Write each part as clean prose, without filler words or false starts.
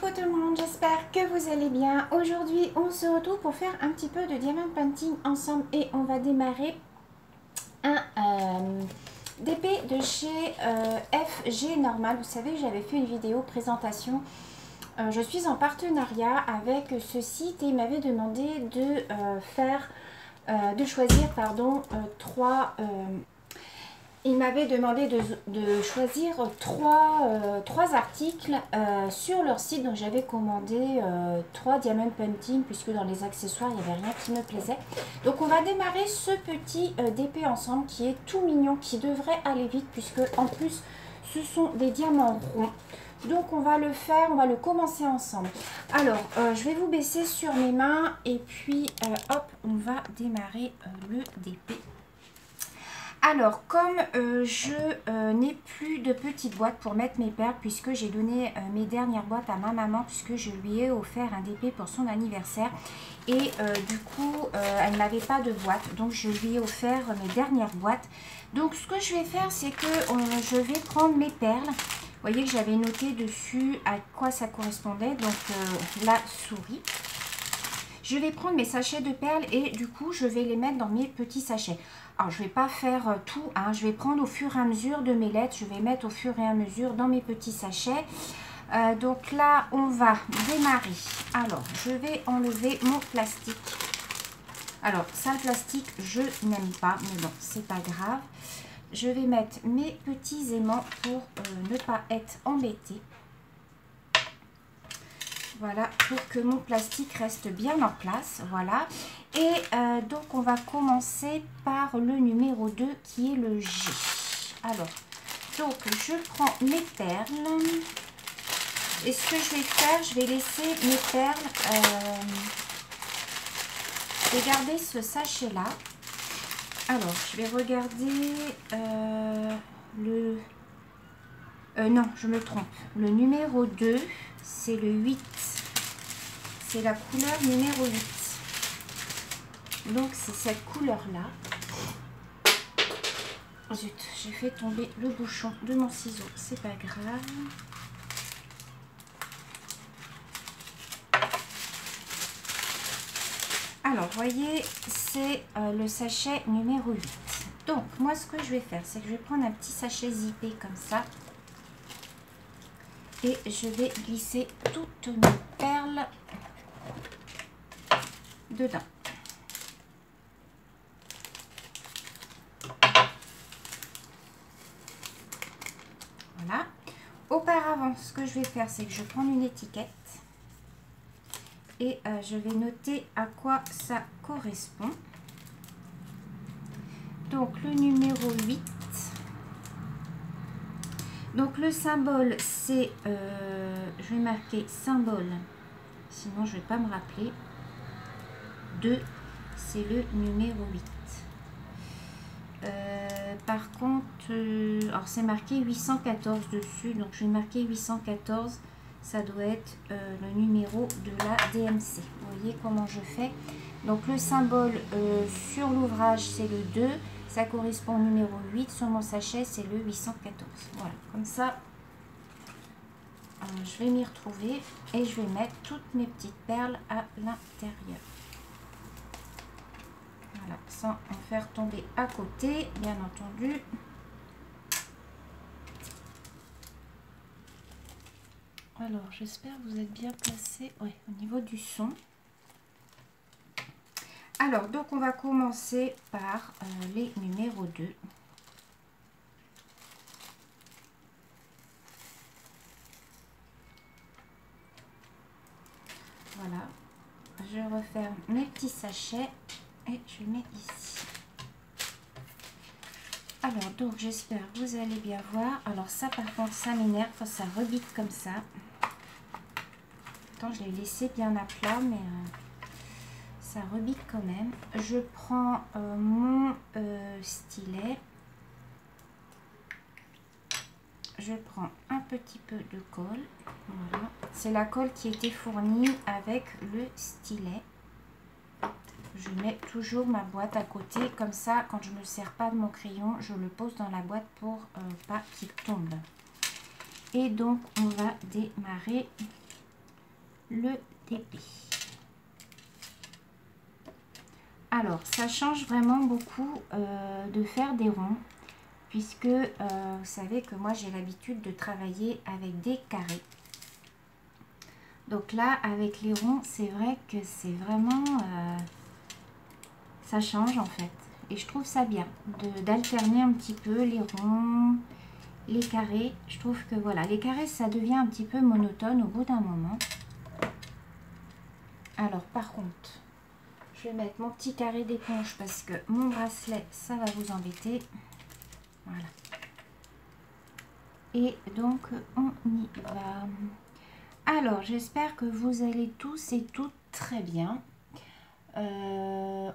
Coucou tout le monde, j'espère que vous allez bien. Aujourd'hui, on se retrouve pour faire un petit peu de diamond painting ensemble et on va démarrer un DP de chez FG Normal. Vous savez, j'avais fait une vidéo présentation. Je suis en partenariat avec ce site et il m'avait demandé de choisir trois. Il m'avait demandé de choisir trois articles sur leur site. Donc j'avais commandé 3 diamond painting puisque dans les accessoires il n'y avait rien qui me plaisait. Donc on va démarrer ce petit DP ensemble qui est tout mignon, qui devrait aller vite puisque en plus ce sont des diamants ronds. Donc on va le faire, on va le commencer ensemble. Alors je vais vous baisser sur mes mains et puis hop, on va démarrer le DP. Alors, comme je n'ai plus de petite boîte pour mettre mes perles, puisque j'ai donné mes dernières boîtes à ma maman, puisque je lui ai offert un DP pour son anniversaire. Et du coup, elle n'avait pas de boîte, donc je lui ai offert mes dernières boîtes. Donc, ce que je vais faire, c'est que je vais prendre mes perles. Vous voyez que j'avais noté dessus à quoi ça correspondait, donc la souris. Je vais prendre mes sachets de perles et du coup, je vais les mettre dans mes petits sachets. Alors, je ne vais pas faire tout, hein. Je vais prendre au fur et à mesure de mes lettres. Je vais mettre au fur et à mesure dans mes petits sachets. Donc là, on va démarrer. Alors, je vais enlever mon plastique. Alors, ça, le plastique, je n'aime pas, mais bon, c'est pas grave. Je vais mettre mes petits aimants pour ne pas être embêtée. Voilà, pour que mon plastique reste bien en place, voilà. Et donc, on va commencer par le numéro 2 qui est le G. Alors, donc, je prends mes perles. Et ce que je vais faire, je vais laisser mes perles. Je vais garder ce sachet-là. Alors, je vais regarder non, je me trompe. Le numéro 2, c'est le 8. C'est la couleur numéro 8. Donc, c'est cette couleur-là. Zut, j'ai fait tomber le bouchon de mon ciseau. C'est pas grave. Alors, vous voyez, c'est le sachet numéro 8. Donc, moi, ce que je vais faire, c'est que je vais prendre un petit sachet zippé comme ça. Et je vais glisser toutes mes perles dedans. Voilà. Auparavant, ce que je vais faire, c'est que je vais prendre une étiquette et je vais noter à quoi ça correspond. Donc, le numéro 8. Donc, le symbole, c'est... je vais marquer symbole, sinon je ne vais pas me rappeler. 2, c'est le numéro 8. Par contre, alors c'est marqué 814 dessus, donc je vais marquer 814. Ça doit être le numéro de la DMC. Vous voyez comment je fais. Donc, le symbole sur l'ouvrage, c'est le 2. Ça correspond au numéro 8. Sur mon sachet, c'est le 814. Voilà, comme ça, je vais m'y retrouver et je vais mettre toutes mes petites perles à l'intérieur. Voilà, sans en faire tomber à côté, bien entendu. Alors, j'espère que vous êtes bien placés, ouais, au niveau du son. Alors, donc, on va commencer par les numéros 2. Voilà. Je referme mes petits sachets et je mets ici. Alors, donc, j'espère que vous allez bien voir. Alors, ça, par contre, ça m'énerve quand ça rebique comme ça. Attends, je l'ai laissé bien à plat, mais... ça rebique quand même. Je prends mon stylet. Je prends un petit peu de colle. Voilà. C'est la colle qui était fournie avec le stylet. Je mets toujours ma boîte à côté. Comme ça, quand je ne me sers pas de mon crayon, je le pose dans la boîte pour pas qu'il tombe. Et donc, on va démarrer le DP. Alors, ça change vraiment beaucoup de faire des ronds, puisque vous savez que moi j'ai l'habitude de travailler avec des carrés. Donc là, avec les ronds, c'est vrai que c'est vraiment... ça change en fait. Et je trouve ça bien d'alterner un petit peu les ronds, les carrés. Je trouve que voilà, les carrés, ça devient un petit peu monotone au bout d'un moment. Alors par contre, je vais mettre mon petit carré d'éponge parce que mon bracelet, ça va vous embêter. Voilà. Et donc, on y va. Alors, j'espère que vous allez tous et toutes très bien.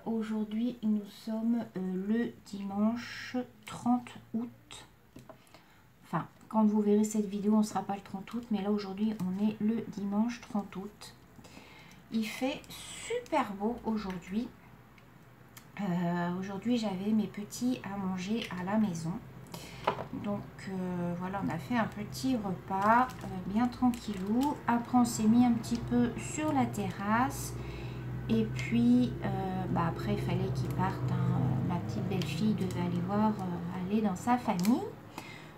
Aujourd'hui, nous sommes le dimanche 30 août. Enfin, quand vous verrez cette vidéo, on ne sera pas le 30 août, mais là, aujourd'hui, on est le dimanche 30 août. Il fait super beau aujourd'hui. Aujourd'hui, j'avais mes petits à manger à la maison. Donc voilà, on a fait un petit repas bien tranquillou. Après on s'est mis un petit peu sur la terrasse. Et puis après il fallait qu'ils partent, hein. Ma petite belle-fille devait aller voir, aller dans sa famille.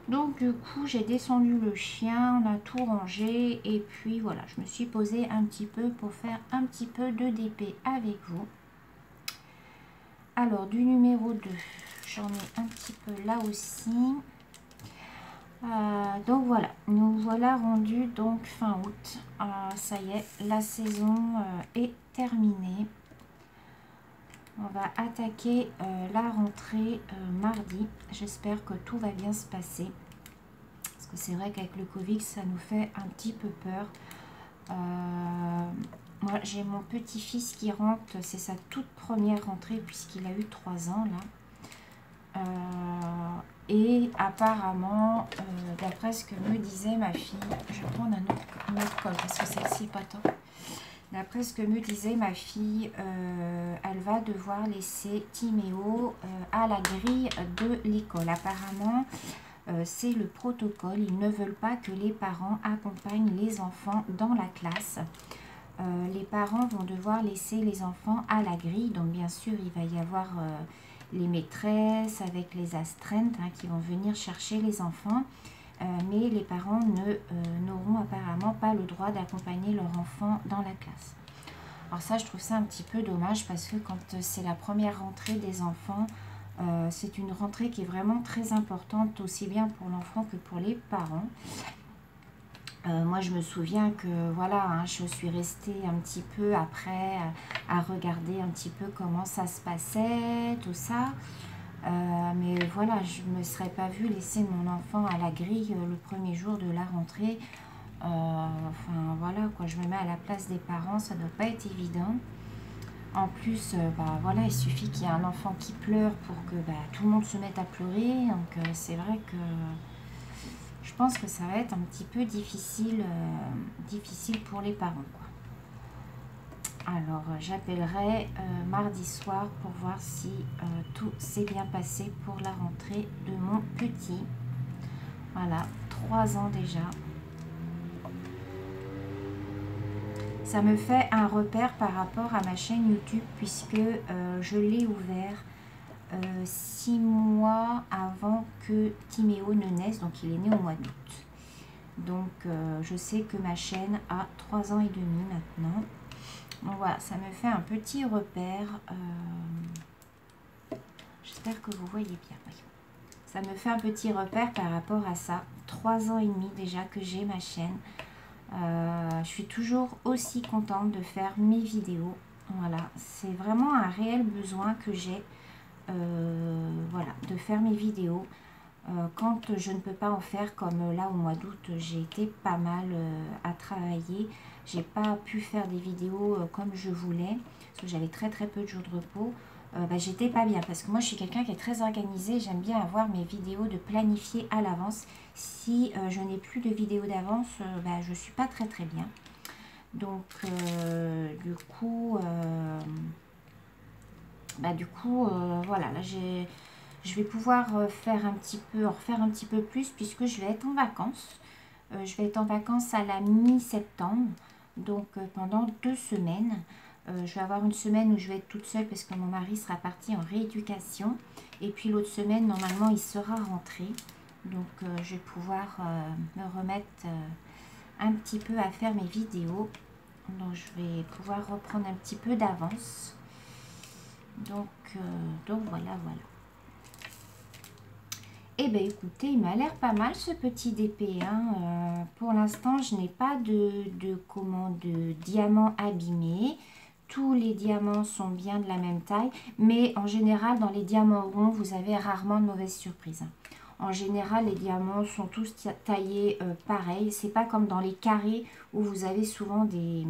Donc du coup j'ai descendu le chien, on a tout rangé. Et puis voilà, je me suis posée un petit peu pour faire un petit peu de DP avec vous. Alors du numéro 2, j'en ai un petit peu là aussi. Donc voilà, nous voilà rendus donc fin août. Ça y est, la saison est terminée. On va attaquer la rentrée mardi. J'espère que tout va bien se passer. Parce que c'est vrai qu'avec le Covid, ça nous fait un petit peu peur. Moi, j'ai mon petit-fils qui rentre. C'est sa toute première rentrée puisqu'il a eu 3 ans là. Et apparemment, d'après ce que me disait ma fille, je vais prendre un autre col parce que celle-ci n'est pas top. D'après ce que me disait ma fille, elle va devoir laisser Timéo à la grille de l'école. Apparemment, c'est le protocole. Ils ne veulent pas que les parents accompagnent les enfants dans la classe. Les parents vont devoir laisser les enfants à la grille. Donc bien sûr, il va y avoir... les maîtresses avec les astreintes hein, qui vont venir chercher les enfants, mais les parents n'auront apparemment pas le droit d'accompagner leur enfant dans la classe. Alors ça, je trouve ça un petit peu dommage parce que quand c'est la première rentrée des enfants, c'est une rentrée qui est vraiment très importante, aussi bien pour l'enfant que pour les parents. Moi, je me souviens que voilà, hein, je suis restée un petit peu après à regarder un petit peu comment ça se passait, tout ça. Mais voilà, je ne me serais pas vue laisser mon enfant à la grille le premier jour de la rentrée. Enfin, voilà, quoi, je me mets à la place des parents, ça ne doit pas être évident. En plus, voilà, il suffit qu'il y ait un enfant qui pleure pour que tout le monde se mette à pleurer. Donc, c'est vrai que... je pense que ça va être un petit peu difficile, difficile pour les parents, quoi. Alors, j'appellerai mardi soir pour voir si tout s'est bien passé pour la rentrée de mon petit. Voilà, 3 ans déjà. Ça me fait un repère par rapport à ma chaîne YouTube puisque je l'ai ouvert 6 mois avant que Timéo ne naisse, donc il est né au mois d'août. Donc je sais que ma chaîne a 3 ans et demi maintenant. Donc voilà, ça me fait un petit repère. J'espère que vous voyez bien. Oui. Ça me fait un petit repère par rapport à ça. 3 ans et demi déjà que j'ai ma chaîne. Je suis toujours aussi contente de faire mes vidéos. Voilà, c'est vraiment un réel besoin que j'ai. Voilà, de faire mes vidéos quand je ne peux pas en faire, comme là au mois d'août j'ai été pas mal à travailler, j'ai pas pu faire des vidéos comme je voulais parce que j'avais très peu de jours de repos. J'étais pas bien parce que moi je suis quelqu'un qui est très organisé, j'aime bien avoir mes vidéos de planifier à l'avance. Si je n'ai plus de vidéos d'avance, je suis pas très bien. Donc du coup voilà, là je vais pouvoir refaire un petit peu plus puisque je vais être en vacances. Je vais être en vacances à la mi-septembre. donc pendant 2 semaines. Je vais avoir une semaine où je vais être toute seule parce que mon mari sera parti en rééducation. Et puis l'autre semaine, normalement, il sera rentré. Donc je vais pouvoir me remettre un petit peu à faire mes vidéos. Donc je vais pouvoir reprendre un petit peu d'avance. Donc voilà. Eh bien écoutez, il m'a l'air pas mal ce petit DP. Hein. Pour l'instant, je n'ai pas de diamants abîmés. Tous les diamants sont bien de la même taille. Mais en général, dans les diamants ronds, vous avez rarement de mauvaises surprises. En général, les diamants sont tous taillés pareil. C'est pas comme dans les carrés où vous avez souvent des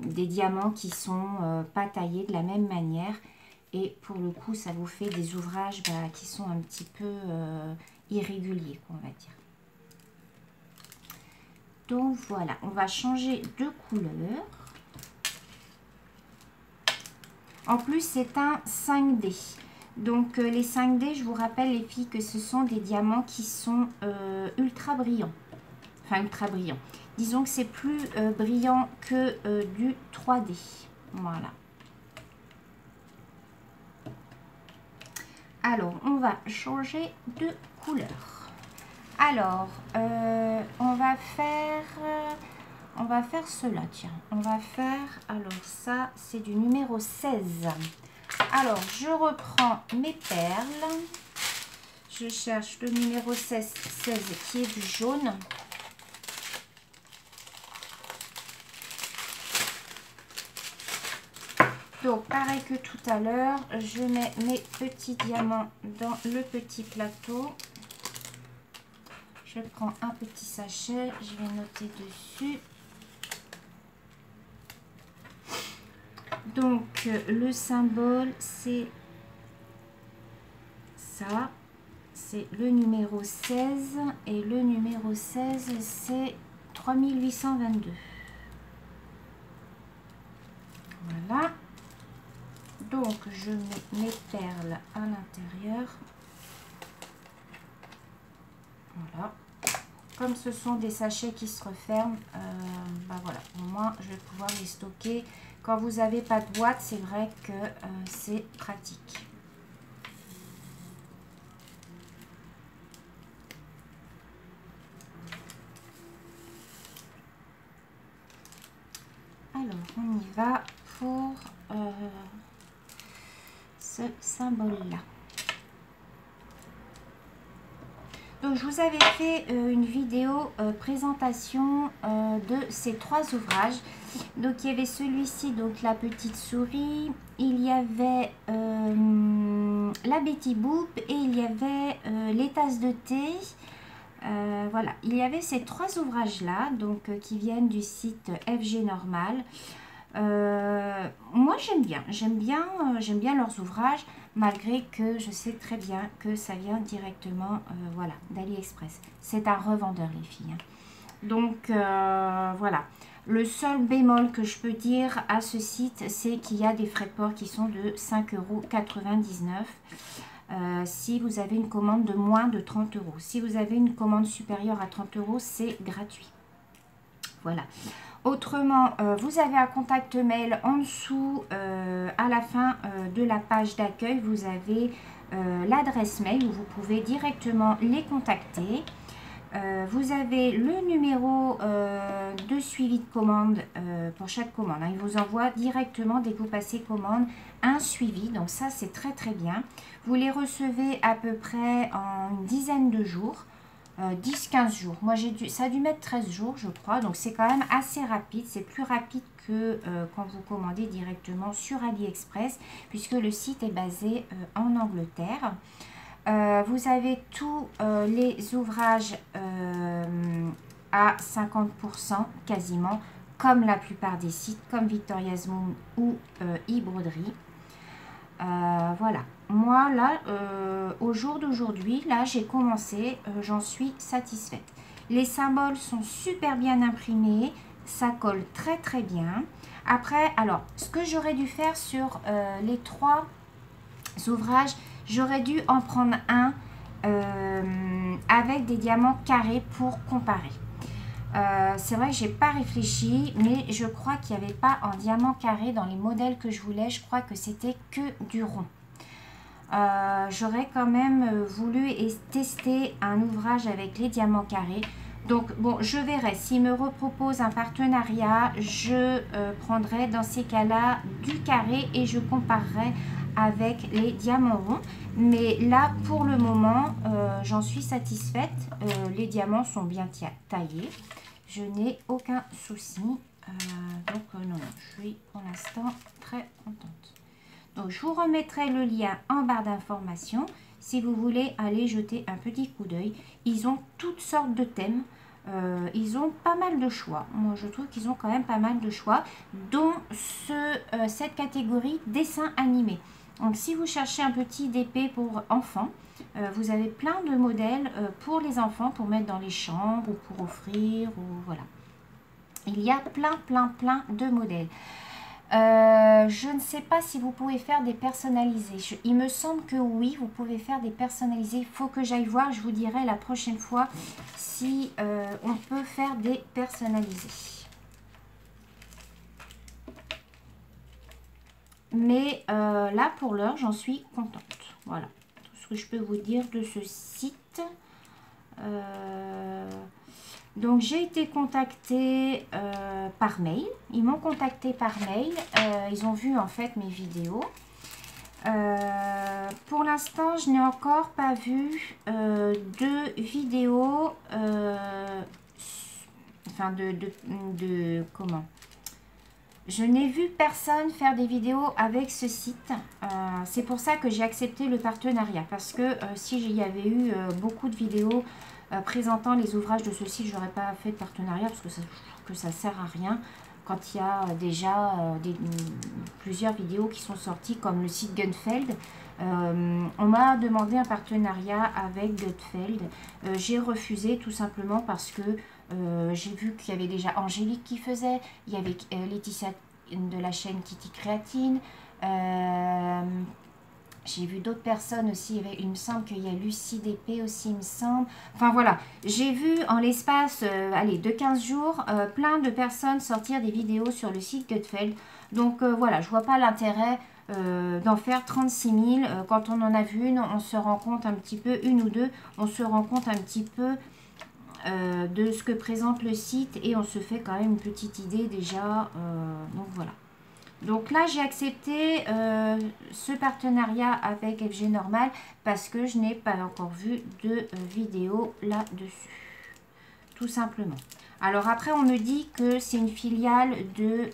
diamants qui sont pas taillés de la même manière. Et pour le coup, ça vous fait des ouvrages qui sont un petit peu irréguliers, on va dire. Donc voilà, on va changer de couleur. En plus, c'est un 5D. Donc les 5D, je vous rappelle les filles que ce sont des diamants qui sont ultra brillants. Enfin, ultra brillants. Disons que c'est plus brillant que du 3D. Voilà. Alors, on va changer de couleur. Alors, on va faire cela, tiens. On va faire, alors ça, c'est du numéro 16. Alors, je reprends mes perles. Je cherche le numéro 16 qui est du jaune. Donc, pareil que tout à l'heure, je mets mes petits diamants dans le petit plateau. Je prends un petit sachet, je vais noter dessus. Donc, le symbole, c'est ça. C'est le numéro 16. Et le numéro 16, c'est 3822. Voilà. Donc, je mets mes perles à l'intérieur. Voilà. Comme ce sont des sachets qui se referment, voilà, au moins je vais pouvoir les stocker. Quand vous n'avez pas de boîte, c'est vrai que c'est pratique. Alors, on y va pour ce symbole-là. Donc, je vous avais fait une vidéo présentation de ces 3 ouvrages. Donc, il y avait celui-ci, donc la petite souris. Il y avait la Betty Boop et il y avait les tasses de thé. Voilà, il y avait ces 3 ouvrages-là, donc qui viennent du site FG Normal. Moi, j'aime bien leurs ouvrages. Malgré que je sais très bien que ça vient directement voilà, d'AliExpress. C'est un revendeur, les filles. Hein. Donc, voilà. Le seul bémol que je peux dire à ce site, c'est qu'il y a des frais de port qui sont de 5,99 €. Si vous avez une commande de moins de 30 €. Si vous avez une commande supérieure à 30 €, c'est gratuit. Voilà. Autrement, vous avez un contact mail en dessous, à la fin de la page d'accueil, vous avez l'adresse mail où vous pouvez directement les contacter. Vous avez le numéro de suivi de commande pour chaque commande. Hein. Il vous envoie directement, dès que vous passez commande, un suivi. Donc ça, c'est très très bien. Vous les recevez à peu près en une dizaine de jours. 10-15 jours. Moi, ça a dû mettre 13 jours, je crois. Donc, c'est quand même assez rapide. C'est plus rapide que quand vous commandez directement sur AliExpress, puisque le site est basé en Angleterre. Vous avez tous les ouvrages à 50% quasiment, comme la plupart des sites, comme Victoria's Moon ou eBroderie. Voilà. Moi, là, au jour d'aujourd'hui, là, j'ai commencé, j'en suis satisfaite. Les symboles sont super bien imprimés, ça colle très très bien. Après, alors, ce que j'aurais dû faire sur les 3 ouvrages, j'aurais dû en prendre un avec des diamants carrés pour comparer. C'est vrai que j'ai pas réfléchi, mais je crois qu'il n'y avait pas en diamant carré dans les modèles que je voulais. Je crois que c'était que du rond. J'aurais quand même voulu tester un ouvrage avec les diamants carrés. Donc bon, je verrai. S'il me repropose un partenariat, je prendrai dans ces cas-là du carré et je comparerai avec les diamants ronds. Mais là, pour le moment, j'en suis satisfaite. Les diamants sont bien taillés. Je n'ai aucun souci. Non, je suis pour l'instant très contente. Donc, je vous remettrai le lien en barre d'informations si vous voulez aller jeter un petit coup d'œil. Ils ont toutes sortes de thèmes. Ils ont pas mal de choix. Moi, je trouve qu'ils ont quand même pas mal de choix, dont cette catégorie dessin animé. Donc, si vous cherchez un petit DP pour enfants, vous avez plein de modèles pour les enfants, pour mettre dans les chambres ou pour offrir, ou voilà. Il y a plein de modèles. Je ne sais pas si vous pouvez faire des personnalisés. Il me semble que oui, vous pouvez faire des personnalisés. Il faut que j'aille voir, je vous dirai la prochaine fois si on peut faire des personnalisés. Mais là, pour l'heure, j'en suis contente. Voilà, tout ce que je peux vous dire de ce site. Donc, j'ai été contactée par mail. Ils m'ont contactée par mail. Ils ont vu en fait mes vidéos. Pour l'instant, je n'ai encore pas vu de vidéos. Comment? Je n'ai vu personne faire des vidéos avec ce site. C'est pour ça que j'ai accepté le partenariat. Parce que si il y avait eu beaucoup de vidéos présentant les ouvrages de ce site, je n'aurais pas fait de partenariat parce que ça sert à rien quand il y a déjà plusieurs vidéos qui sont sorties comme le site Gunfeld. On m'a demandé un partenariat avec Gunfeld. J'ai refusé tout simplement parce que j'ai vu qu'il y avait déjà Angélique qui faisait, il y avait Laetitia de la chaîne Kitty Créatine. J'ai vu d'autres personnes aussi, il me semble qu'il y a Lucie DP aussi, il me semble. Enfin voilà, j'ai vu en l'espace de 15 jours, plein de personnes sortir des vidéos sur le site Gutfeld. Donc voilà, je vois pas l'intérêt d'en faire 36 000. Quand on en a vu une, on se rend compte un petit peu, une ou deux, on se rend compte un petit peu de ce que présente le site et on se fait quand même une petite idée déjà. Donc voilà. Donc là, j'ai accepté ce partenariat avec FG Normal parce que je n'ai pas encore vu de vidéo là-dessus. Tout simplement. Alors après, on me dit que c'est une filiale de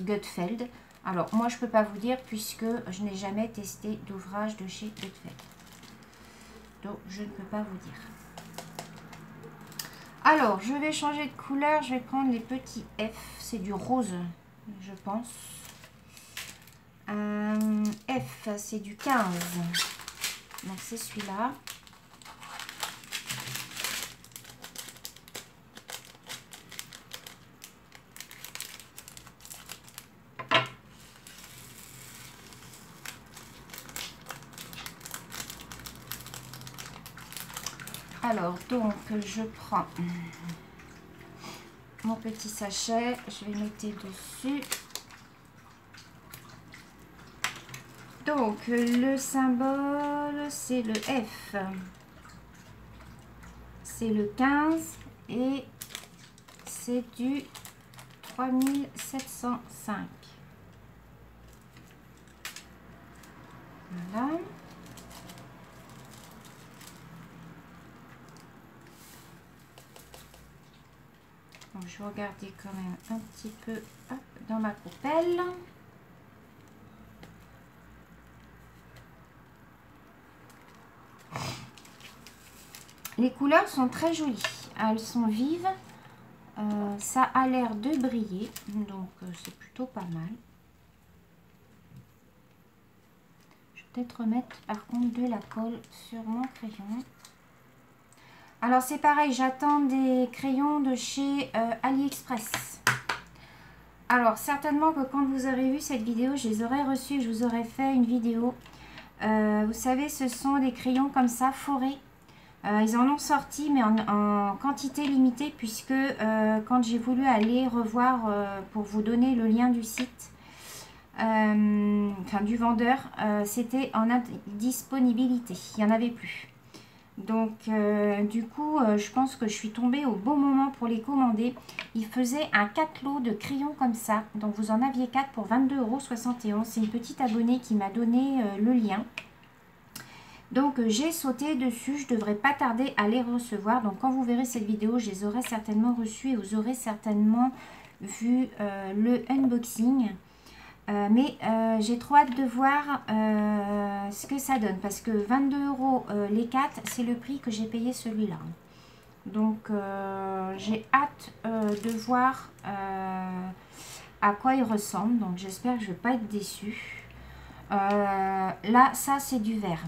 Gutfeld. Alors moi, je ne peux pas vous dire puisque je n'ai jamais testé d'ouvrage de chez Gutfeld. Donc, je ne peux pas vous dire. Alors, je vais changer de couleur. Je vais prendre les petits F. C'est du rose, je pense. F, c'est du 15. Donc, c'est celui-là. Alors, donc, je prends mon petit sachet. Je vais noter dessus. Donc, le symbole, c'est le F. C'est le 15 et c'est du 3705. Voilà. Donc, je vais regarder quand même un petit peu dans ma coupelle. Les couleurs sont très jolies. Elles sont vives. Ça a l'air de briller. Donc, c'est plutôt pas mal. Je vais peut-être remettre par contre de la colle sur mon crayon. Alors, c'est pareil. J'attends des crayons de chez AliExpress. Alors, certainement que quand vous aurez vu cette vidéo, je les aurais reçus. Je vous aurais fait une vidéo. Vous savez, ce sont des crayons comme ça, forêt. Ils en ont sorti, mais en quantité limitée, puisque quand j'ai voulu aller revoir pour vous donner le lien du site, enfin du vendeur, c'était en indisponibilité, il n'y en avait plus. Donc du coup, je pense que je suis tombée au bon moment pour les commander. Il faisait un 4 lots de crayons comme ça, donc vous en aviez 4 pour 22,71 €. C'est une petite abonnée qui m'a donné le lien. Donc j'ai sauté dessus, je devrais pas tarder à les recevoir. Donc quand vous verrez cette vidéo, je les aurai certainement reçus et vous aurez certainement vu le unboxing. Mais j'ai trop hâte de voir ce que ça donne, parce que 22 € les 4, c'est le prix que j'ai payé celui-là. Donc j'ai hâte de voir à quoi il ressemble. Donc j'espère que je ne vais pas être déçue. Là, ça c'est du verre.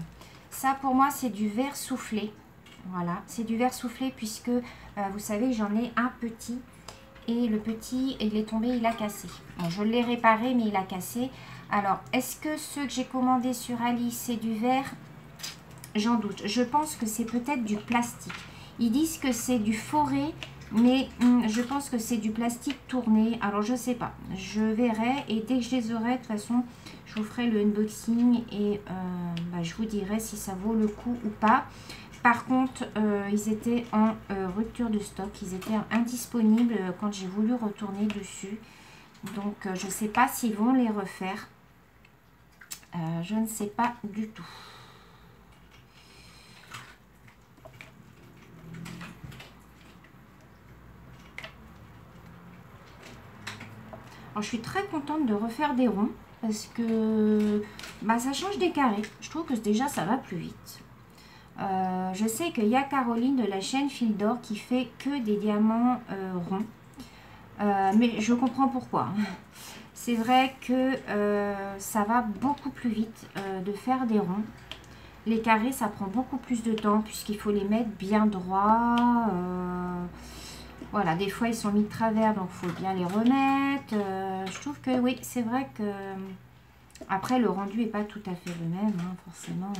Ça pour moi c'est du verre soufflé. Voilà, c'est du verre soufflé puisque vous savez, j'en ai un petit. Et le petit, il est tombé, il a cassé. Bon, je l'ai réparé, mais il a cassé. Alors, est-ce que ceux que j'ai commandés sur Ali, c'est du verre? J'en doute. Je pense que c'est peut-être du plastique. Ils disent que c'est du forêt, mais je pense que c'est du plastique tourné. Alors, je sais pas. Je verrai. Et dès que je les aurai, de toute façon, je vous ferai le unboxing. Et je vous dirai si ça vaut le coup ou pas. Par contre, ils étaient en rupture de stock, ils étaient indisponibles quand j'ai voulu retourner dessus. Donc, je ne sais pas s'ils vont les refaire. Je ne sais pas du tout. Alors, je suis très contente de refaire des ronds parce que ça change des carrés. Je trouve que déjà, ça va plus vite. Je sais qu'il y a Caroline de la chaîne Fil d'Or qui fait que des diamants ronds. Mais je comprends pourquoi. C'est vrai que ça va beaucoup plus vite de faire des ronds. Les carrés, ça prend beaucoup plus de temps puisqu'il faut les mettre bien droits. Voilà, des fois ils sont mis de travers, donc il faut bien les remettre. Je trouve que oui, c'est vrai que... Après, le rendu n'est pas tout à fait le même, hein, forcément.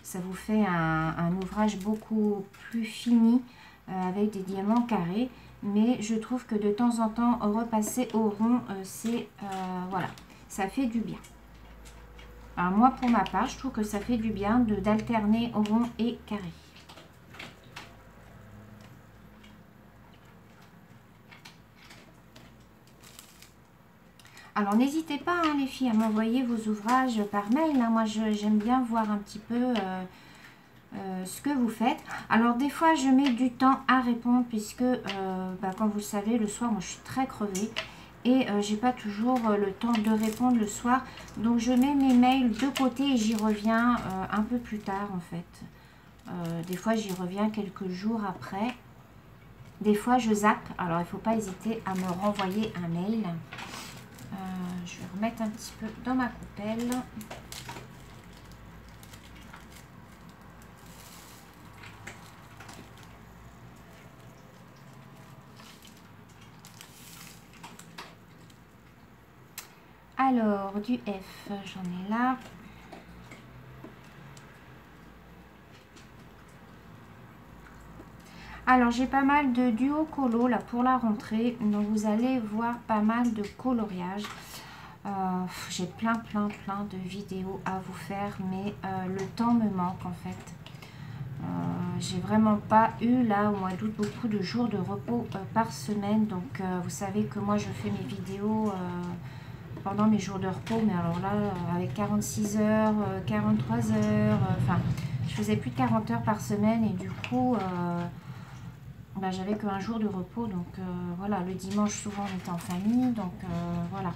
Ça vous fait un ouvrage beaucoup plus fini avec des diamants carrés. Mais je trouve que de temps en temps, repasser au rond, c'est... voilà, ça fait du bien. Alors moi, pour ma part, je trouve que ça fait du bien d'alterner au rond et carré. Alors n'hésitez pas, hein, les filles, à m'envoyer vos ouvrages par mail. Hein. Moi, j'aime bien voir un petit peu... ce que vous faites. Alors des fois je mets du temps à répondre puisque comme vous le savez, le soir moi je suis très crevée et j'ai pas toujours le temps de répondre le soir, donc je mets mes mails de côté et j'y reviens un peu plus tard en fait. Des fois j'y reviens quelques jours après, des fois je zappe. Alors il faut pas hésiter à me renvoyer un mail. Je vais remettre un petit peu dans ma coupelle. Alors, du F, j'en ai là. Alors, j'ai pas mal de duo colo là pour la rentrée. Donc, vous allez voir pas mal de coloriage. J'ai plein de vidéos à vous faire, mais le temps me manque en fait. J'ai vraiment pas eu là au mois d'août beaucoup de jours de repos par semaine. Donc, vous savez que moi, je fais mes vidéos... pendant mes jours de repos, mais alors là, avec 46 heures, 43 heures, enfin, je faisais plus de 40 heures par semaine et du coup, j'avais qu'un jour de repos, donc voilà, le dimanche, souvent, on était en famille, donc voilà.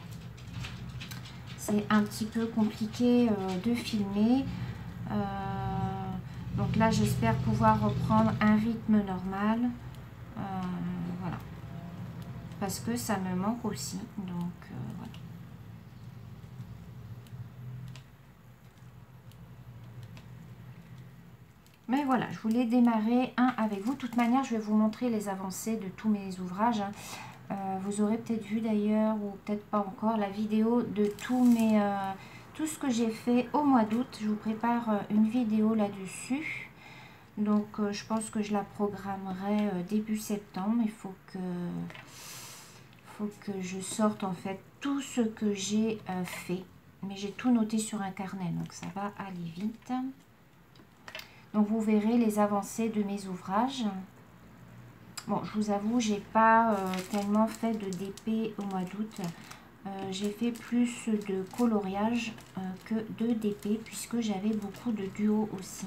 C'est un petit peu compliqué de filmer, donc là, j'espère pouvoir reprendre un rythme normal, voilà, parce que ça me manque aussi, donc voilà. Mais voilà, je voulais démarrer un avec vous. De toute manière, je vais vous montrer les avancées de tous mes ouvrages. Vous aurez peut-être vu d'ailleurs, ou peut-être pas encore, la vidéo de tout ce que j'ai fait au mois d'août. Je vous prépare une vidéo là-dessus. Donc je pense que je la programmerai début septembre. Il faut que je sorte en fait tout ce que j'ai fait. Mais j'ai tout noté sur un carnet, donc ça va aller vite. Donc vous verrez les avancées de mes ouvrages. Bon, je vous avoue, j'ai pas tellement fait de DP au mois d'août. J'ai fait plus de coloriage que de DP puisque j'avais beaucoup de duos aussi.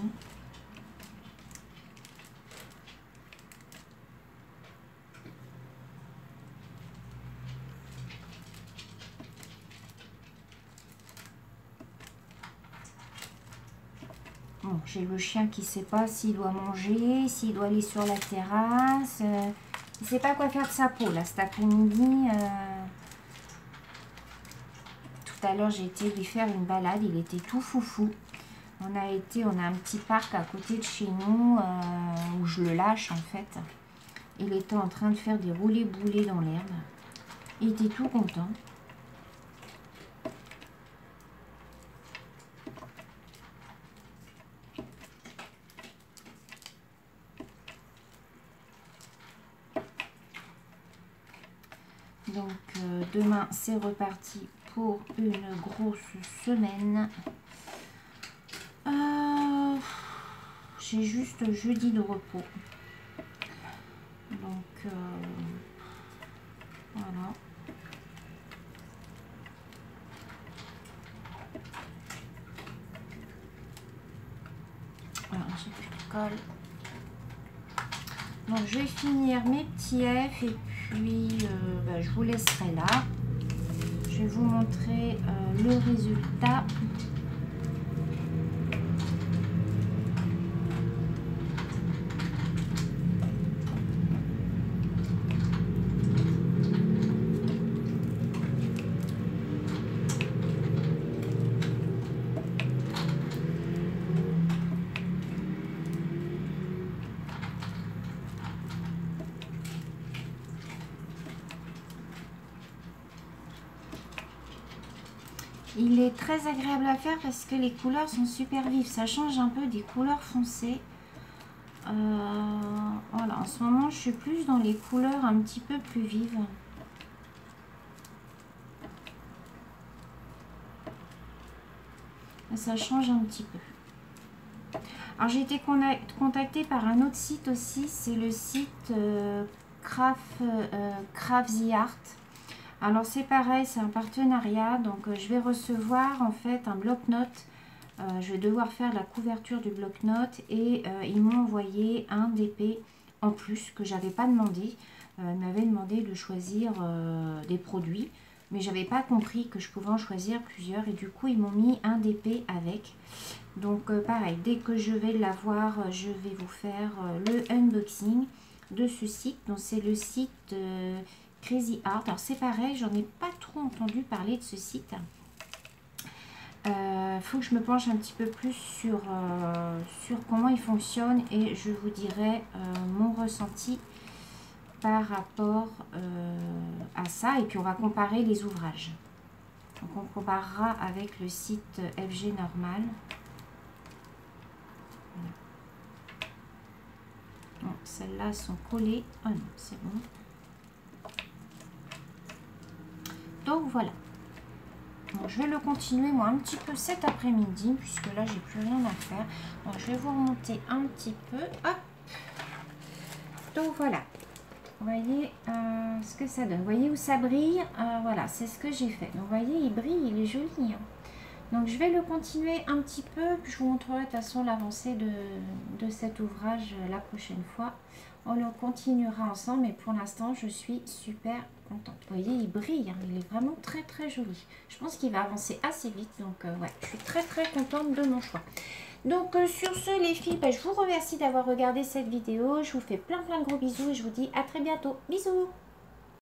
Bon, j'ai le chien qui ne sait pas s'il doit manger, s'il doit aller sur la terrasse. Il ne sait pas quoi faire de sa peau là cet après-midi. Tout à l'heure, j'ai été lui faire une balade. Il était tout foufou. On a un petit parc à côté de chez nous où je le lâche en fait. Il était en train de faire des roulés-boulés dans l'herbe. Il était tout content. Donc demain c'est reparti pour une grosse semaine. J'ai juste jeudi de repos. Donc voilà. Voilà, j'ai plus de colle. Donc je vais finir mes petits F et puis je vous laisserai là. Je vais vous montrer le résultat. Il est très agréable à faire parce que les couleurs sont super vives. Ça change un peu des couleurs foncées. Voilà, en ce moment, je suis plus dans les couleurs un petit peu plus vives. Ça change un petit peu. Alors, j'ai été contactée par un autre site aussi. C'est le site Craft the Art. Alors c'est pareil, c'est un partenariat, donc je vais recevoir en fait un bloc-notes. Je vais devoir faire la couverture du bloc-notes et ils m'ont envoyé un DP en plus que j'avais pas demandé. Ils m'avaient demandé de choisir des produits, mais j'avais pas compris que je pouvais en choisir plusieurs et du coup ils m'ont mis un DP avec. Donc pareil, dès que je vais l'avoir, je vais vous faire le unboxing de ce site. Donc c'est le site Crazy Art. Alors c'est pareil, j'en ai pas trop entendu parler de ce site. Faut que je me penche un petit peu plus sur comment il fonctionne et je vous dirai mon ressenti par rapport à ça. Et puis on va comparer les ouvrages. Donc on comparera avec le site FG normal. Voilà. Bon, celles-là sont collées. Ah non, c'est bon. Donc voilà. Bon, je vais le continuer moi un petit peu cet après-midi puisque là j'ai plus rien à faire. Donc je vais vous remonter un petit peu. Hop. Donc voilà. Vous voyez ce que ça donne. Vous voyez où ça brille. Voilà, c'est ce que j'ai fait. Donc vous voyez, il brille, il est joli. Hein. Donc je vais le continuer un petit peu. Puis je vous montrerai de toute façon l'avancée de cet ouvrage la prochaine fois. On le continuera ensemble, mais pour l'instant, je suis super contente. Vous voyez, il brille, hein, il est vraiment très très joli. Je pense qu'il va avancer assez vite, donc ouais, je suis très très contente de mon choix. Donc sur ce, les filles, je vous remercie d'avoir regardé cette vidéo. Je vous fais plein de gros bisous et je vous dis à très bientôt. Bisous!